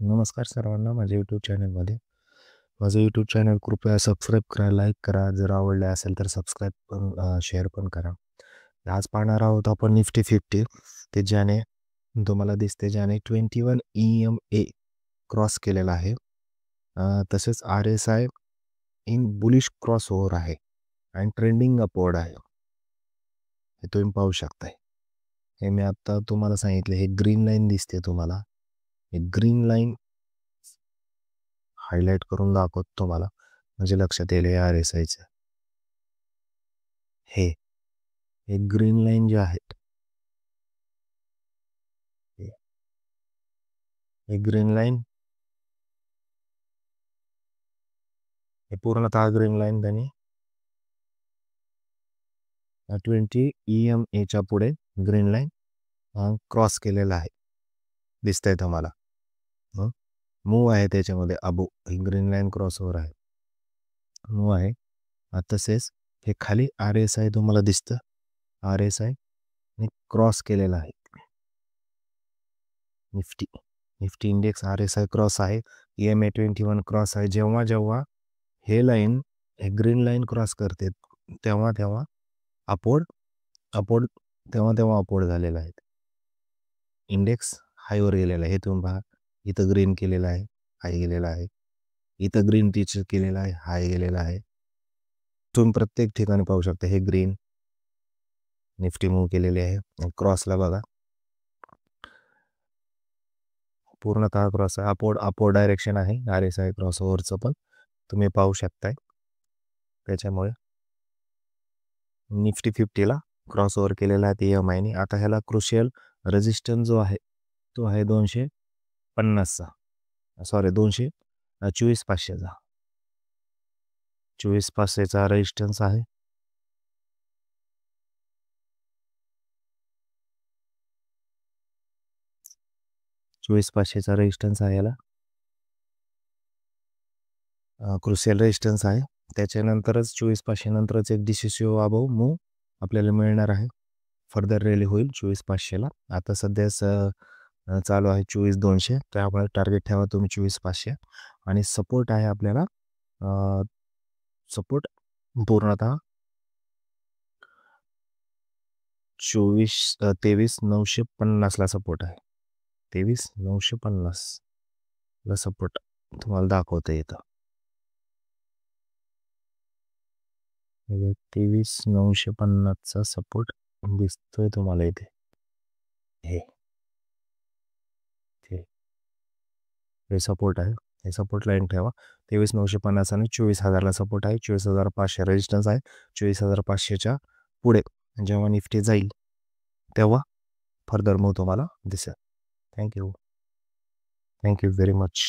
नमस्कार सर्वांना माझ्या यूट्यूब चॅनलमध्ये. माझं यूट्यूब चॅनल कृपया सबस्क्राईब करा, लाईक करा. जर आवडले असेल तर सबस्क्राईब पण शेअर पण करा. आज पाहणार आहोत आपण निफ्टी 50 ते ज्याने तुम्हाला दिसते ज्याने 21 EMA क्रॉस केलेला आहे. तसेच RSI in bullish cross over आहे आणि ट्रेंडिंग अपवर्ड आहे. हे तुम्ही पाहू शकताय. हे मी आता तुम्हाला सांगितले. हे ग्रीन लाईन दिसते तुम्हाला. हे ग्रीन लाईन हायलाईट करून दाखवतो तुम्हाला, म्हणजे लक्षात येईल हे RSIचं. हे ग्रीन लाईन जे आहेत, हे ग्रीन लाईन, हे पूर्णतः ग्रीन लाईन त्यांनी 20 EMAच्या पुढे ग्रीन लाईन क्रॉस केलेला आहे. दिसतंय तुम्हाला. मूव आहे त्याच्यामध्ये अबो ग्रीन लाईन क्रॉसओव्हर आहे, मूव आहे. तसेच हे खाली RSI तुम्हाला दिसतं. RSI क्रॉस केलेला आहे. निफ्टी इंडेक्स RSI क्रॉस आहे. EMA 21 क्रॉस आहे. जेव्हा हे लाईन हे ग्रीन लाईन क्रॉस करते तेव्हा अपवर्ड तेव्हा अपवर्ड झालेला आहे. इंडेक्स हायवर गेलेला आहे. हे तुम्ही पहा, इथं ग्रीन केलेला आहे, हाय गेलेला आहे. इथं ग्रीन टीचर केलेला आहे, हाय गेलेला आहे. तुम्ही प्रत्येक ठिकाणी पाहू शकता. हे ग्रीन निफ्टी मूव्ह केलेली आहे. क्रॉसला बघा, पूर्णतः क्रॉस आहे. अपवर्ड डायरेक्शन आहे RSI क्रॉस ओव्हरचं पण तुम्ही पाहू शकताय. त्याच्यामुळे निफ्टी 50ला क्रॉस ओव्हर केलेला आहे EMAने. आता ह्याला क्रुशियल रेजिस्टन्स जो आहे तो आहे 250चा, सॉरी 224,500चा. 24,500चा रेजिस्टन्स आहे. रेजिस्टन्स आहे याला, क्रुशियल रेजिस्टन्स आहे. त्याच्यानंतरच 24,500 नंतरच एक डिसिसिव्ह अबव मूव्ह आपल्याला मिळणार आहे. फर्दर रॅली होईल 24,500ला. आता सध्या चालू आहे 24,200. त्यामुळे टार्गेट ठेवा तुम्ही 24,500. आणि सपोर्ट आहे आपल्याला, सपोर्ट पूर्णतः 23,950ला सपोर्ट आहे. 23,950ला सपोर्ट तुम्हाला दाखवता येतं. 23,950चा सपोर्ट दिसतोय तुम्हाला इथे. हे सपोर्ट आहे. हे सपोर्ट लाईन ठेवा. 23,950 आणि 24,000ला सपोर्ट आहे. 24,500 रेजिस्टन्स आहे. 24,500च्या पुढे जेव्हा निफ्टी जाईल तेव्हा फर्दर मूव्ह तुम्हाला दिसेल. Thank you very much.